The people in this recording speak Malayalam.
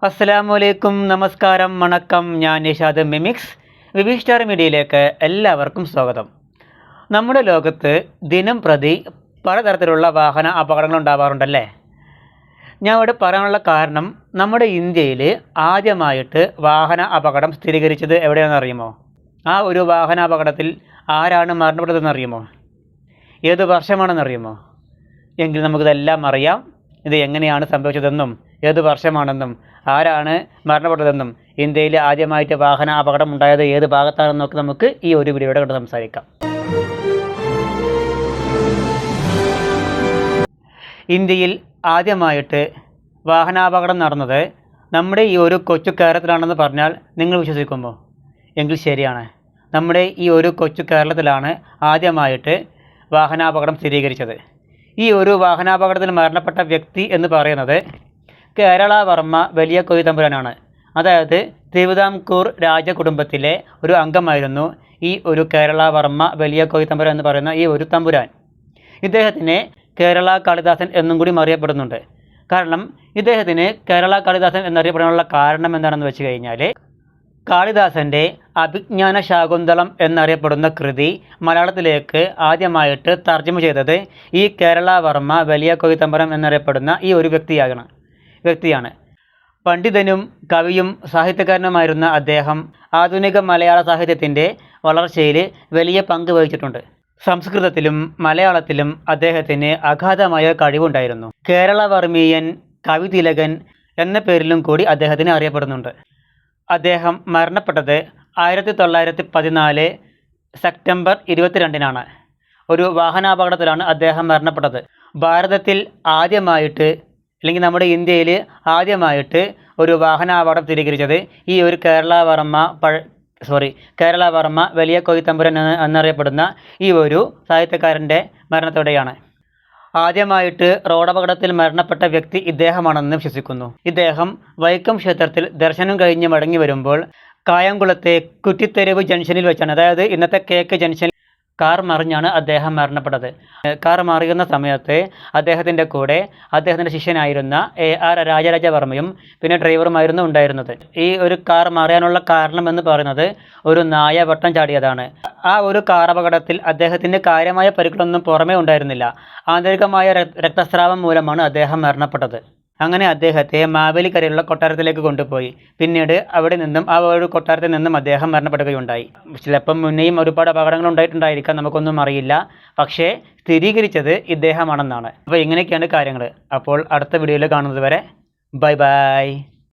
അസ്സലാമലൈക്കും, നമസ്കാരം, വണക്കം. ഞാൻ നിഷാദ് മിമിക്സ് വിവി സ്റ്റാർ മീഡിയയിലേക്ക് എല്ലാവർക്കും സ്വാഗതം. നമ്മുടെ ലോകത്ത് ദിനം പ്രതി പലതരത്തിലുള്ള വാഹന അപകടങ്ങൾ ഉണ്ടാവാറുണ്ടല്ലേ. ഞാൻ ഇവിടെ പറയാനുള്ള കാരണം, നമ്മുടെ ഇന്ത്യയിൽ ആദ്യമായിട്ട് വാഹന അപകടം സ്ഥിരീകരിച്ചത് എവിടെയാണെന്ന് അറിയുമോ? ആ ഒരു വാഹന അപകടത്തിൽ ആരാണ് മരണപ്പെട്ടതെന്നറിയുമോ? ഏത് വർഷമാണെന്നറിയുമോ? എങ്കിൽ നമുക്കിതെല്ലാം അറിയാം. ഇത് എങ്ങനെയാണ് സംഭവിച്ചതെന്നും ഏത് വർഷമാണെന്നും ആരാണ് മരണപ്പെട്ടതെന്നും ഇന്ത്യയിൽ ആദ്യമായിട്ട് വാഹന അപകടം ഉണ്ടായത് ഏത് ഭാഗത്താണെന്നൊക്കെ നമുക്ക് ഈ ഒരു വീഡിയോയുടെ കണ്ട് സംസാരിക്കാം. ഇന്ത്യയിൽ ആദ്യമായിട്ട് വാഹനാപകടം നടന്നത് നമ്മുടെ ഈ ഒരു കൊച്ചു കേരളത്തിലാണെന്ന് പറഞ്ഞാൽ നിങ്ങൾ വിശ്വസിക്കുമോ? എങ്കിൽ ശരിയാണ്. നമ്മുടെ ഈ ഒരു കൊച്ചു കേരളത്തിലാണ് ആദ്യമായിട്ട് വാഹനാപകടം സ്ഥിരീകരിച്ചത്. ഈ ഒരു വാഹനാപകടത്തിൽ മരണപ്പെട്ട വ്യക്തി എന്ന് പറയുന്നത് കേരള വർമ്മ വലിയ കൊയ്തമ്പുരാനാണ്. അതായത് തിരുവിതാംകൂർ രാജകുടുംബത്തിലെ ഒരു അംഗമായിരുന്നു ഈ ഒരു കേരള വർമ്മ വലിയ കൊയ്തമ്പുരാൻ എന്ന് പറയുന്ന ഈ ഒരു തമ്പുരാൻ. ഇദ്ദേഹത്തിനെ കേരള കാളിദാസൻ എന്നും കൂടി അറിയപ്പെടുന്നുണ്ട്. കാരണം ഇദ്ദേഹത്തിന് കേരള കാളിദാസൻ എന്നറിയപ്പെടാനുള്ള കാരണം എന്താണെന്ന് വെച്ച് കഴിഞ്ഞാൽ, കാളിദാസൻ്റെ അഭിജ്ഞാന ശാകുന്തളം എന്നറിയപ്പെടുന്ന കൃതി മലയാളത്തിലേക്ക് ആദ്യമായിട്ട് തർജ്ജമ ചെയ്തത് ഈ കേരള വർമ്മ വലിയ കൊയ്തമ്പുരാൻ എന്നറിയപ്പെടുന്ന ഈ ഒരു വ്യക്തിയാണ്. പണ്ഡിതനും കവിയും സാഹിത്യകാരനുമായിരുന്ന അദ്ദേഹം ആധുനിക മലയാള സാഹിത്യത്തിൻ്റെ വളർച്ചയിൽ വലിയ പങ്ക് വഹിച്ചിട്ടുണ്ട്. സംസ്കൃതത്തിലും മലയാളത്തിലും അദ്ദേഹത്തിന് അഗാധമായ കഴിവുണ്ടായിരുന്നു. കേരളവർമ്മീയൻ, കവിതിലകൻ എന്ന പേരിലും കൂടി അദ്ദേഹത്തിന് അറിയപ്പെടുന്നുണ്ട്. അദ്ദേഹം മരണപ്പെട്ടത് 1914 സെപ്റ്റംബർ 22-നാണ്. ഒരു വാഹനാപകടത്തിലാണ് അദ്ദേഹം മരണപ്പെട്ടത്. ഭാരതത്തിൽ ആദ്യമായിട്ട്, അല്ലെങ്കിൽ നമ്മുടെ ഇന്ത്യയിൽ ആദ്യമായിട്ട് ഒരു വാഹനാപകടം സ്ഥിരീകരിച്ചത് ഈ ഒരു കേരള വർമ്മ വലിയ കൊയ്തമ്പുരാൻ എന്നറിയപ്പെടുന്ന ഈ ഒരു സാഹിത്യകാരൻ്റെ മരണത്തോടെയാണ്. ആദ്യമായിട്ട് റോഡപകടത്തിൽ മരണപ്പെട്ട വ്യക്തി ഇദ്ദേഹമാണെന്ന് വിശ്വസിക്കുന്നു. ഇദ്ദേഹം വൈക്കം ക്ഷേത്രത്തിൽ ദർശനം കഴിഞ്ഞ് മടങ്ങി വരുമ്പോൾ കായംകുളത്തെ കുറ്റിത്തെരുവ് ജംഗ്ഷനിൽ വെച്ചാണ്, അതായത് ഇന്നത്തെ കേക്ക് ജംഗ്ഷനിൽ കാർ മറിഞ്ഞാണ് അദ്ദേഹം മരണപ്പെട്ടത്. കാർ മറിയുന്ന സമയത്ത് അദ്ദേഹത്തിൻ്റെ കൂടെ അദ്ദേഹത്തിൻ്റെ ശിഷ്യനായിരുന്ന AR രാജരാജവർമ്മയും പിന്നെ ഡ്രൈവറുമായിരുന്നു ഉണ്ടായിരുന്നത്. ഈ ഒരു കാർ മറിയാനുള്ള കാരണം എന്ന് പറയുന്നത് ഒരു നായ വട്ടം ചാടിയതാണ്. ആ ഒരു കാർ അപകടത്തിൽ അദ്ദേഹത്തിന് കാര്യമായ പരിക്കുകളൊന്നും പുറമേ ഉണ്ടായിരുന്നില്ല. ആന്തരികമായ രക്തസ്രാവം മൂലമാണ് അദ്ദേഹം മരണപ്പെട്ടത്. അങ്ങനെ അദ്ദേഹത്തെ മാവേലിക്കരയിലുള്ള കൊട്ടാരത്തിലേക്ക് കൊണ്ടുപോയി. പിന്നീട് അവിടെ നിന്നും ആ ഒരു കൊട്ടാരത്തിൽ നിന്നും അദ്ദേഹം മരണപ്പെടുകയുണ്ടായി. ചിലപ്പം മുന്നേയും ഒരുപാട് അപകടങ്ങൾ ഉണ്ടായിട്ടുണ്ടായിരിക്കാം, നമുക്കൊന്നും അറിയില്ല. പക്ഷേ സ്ഥിരീകരിച്ചത് ഇദ്ദേഹമാണെന്നാണ്. അപ്പോൾ ഇങ്ങനെയൊക്കെയാണ് കാര്യങ്ങൾ. അപ്പോൾ അടുത്ത വീഡിയോയിൽ കാണുന്നത് വരെ ബൈ ബൈ.